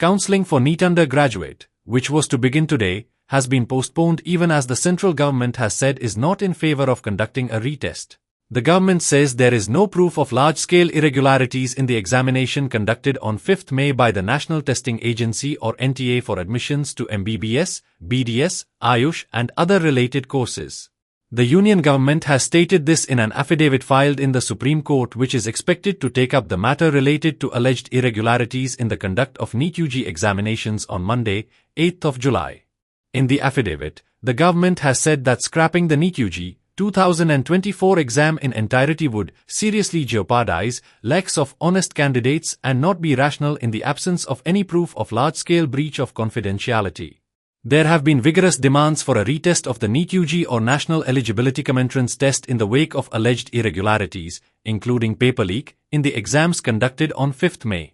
Counselling for NEET-Under Graduate, which was to begin today, has been postponed even as the central government has said is not in favour of conducting a retest. The government says there is no proof of large-scale irregularities in the examination conducted on 5th May by the National Testing Agency or NTA for admissions to MBBS, BDS, AYUSH and other related courses. The Union government has stated this in an affidavit filed in the Supreme Court, which is expected to take up the matter related to alleged irregularities in the conduct of NEET-UG examinations on Monday, 8th of July. In the affidavit, the government has said that scrapping the NEET-UG 2024 exam in entirety would seriously jeopardize lakhs of honest candidates and not be rational in the absence of any proof of large-scale breach of confidentiality. There have been vigorous demands for a retest of the NEET-UG or National Eligibility Entrance Test in the wake of alleged irregularities, including paper leak, in the exams conducted on 5th May.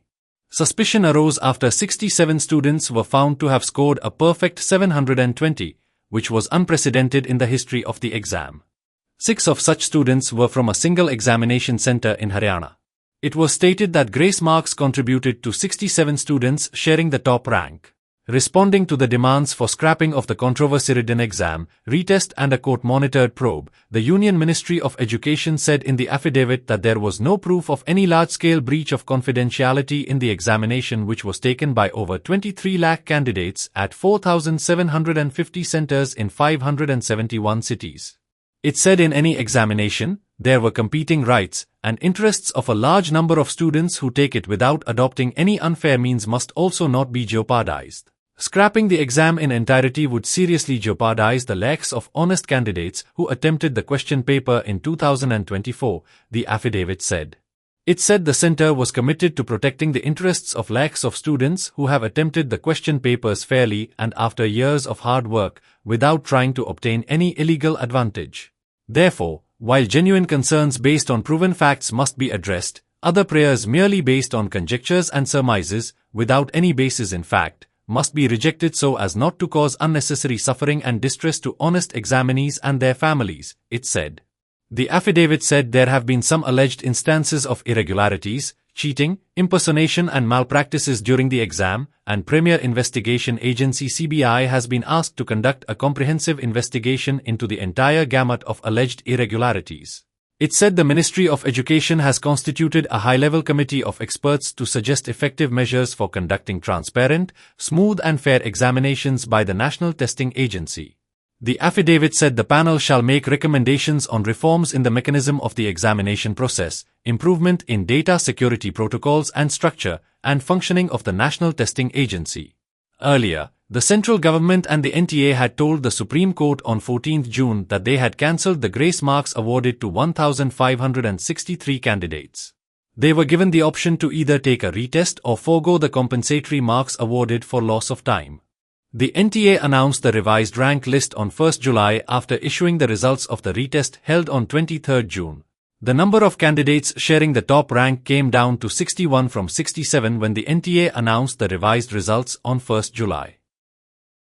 Suspicion arose after 67 students were found to have scored a perfect 720, which was unprecedented in the history of the exam. 6 of such students were from a single examination centre in Haryana. It was stated that grace marks contributed to 67 students sharing the top rank. Responding to the demands for scrapping of the controversy-ridden exam, retest and a court-monitored probe, the Union Ministry of Education said in the affidavit that there was no proof of any large-scale breach of confidentiality in the examination, which was taken by over 23 lakh candidates at 4,750 centres in 571 cities. It said in any examination, there were competing rights and interests of a large number of students who take it without adopting any unfair means must also not be jeopardized. Scrapping the exam in entirety would seriously jeopardize the lakhs of honest candidates who attempted the question paper in 2024, the affidavit said. It said the centre was committed to protecting the interests of lakhs of students who have attempted the question papers fairly and after years of hard work, without trying to obtain any illegal advantage. Therefore, while genuine concerns based on proven facts must be addressed, other prayers merely based on conjectures and surmises, without any basis in fact, must be rejected so as not to cause unnecessary suffering and distress to honest examinees and their families, it said. The affidavit said there have been some alleged instances of irregularities, cheating, impersonation and malpractices during the exam, and Premier Investigation Agency (CBI) has been asked to conduct a comprehensive investigation into the entire gamut of alleged irregularities. It said the Ministry of Education has constituted a high-level committee of experts to suggest effective measures for conducting transparent, smooth and fair examinations by the National Testing Agency. The affidavit said the panel shall make recommendations on reforms in the mechanism of the examination process, improvement in data security protocols and structure, and functioning of the National Testing Agency. Earlier, the central government and the NTA had told the Supreme Court on 14th June that they had cancelled the grace marks awarded to 1,563 candidates. They were given the option to either take a retest or forego the compensatory marks awarded for loss of time. The NTA announced the revised rank list on 1st July after issuing the results of the retest held on 23rd June. The number of candidates sharing the top rank came down to 61 from 67 when the NTA announced the revised results on 1st July.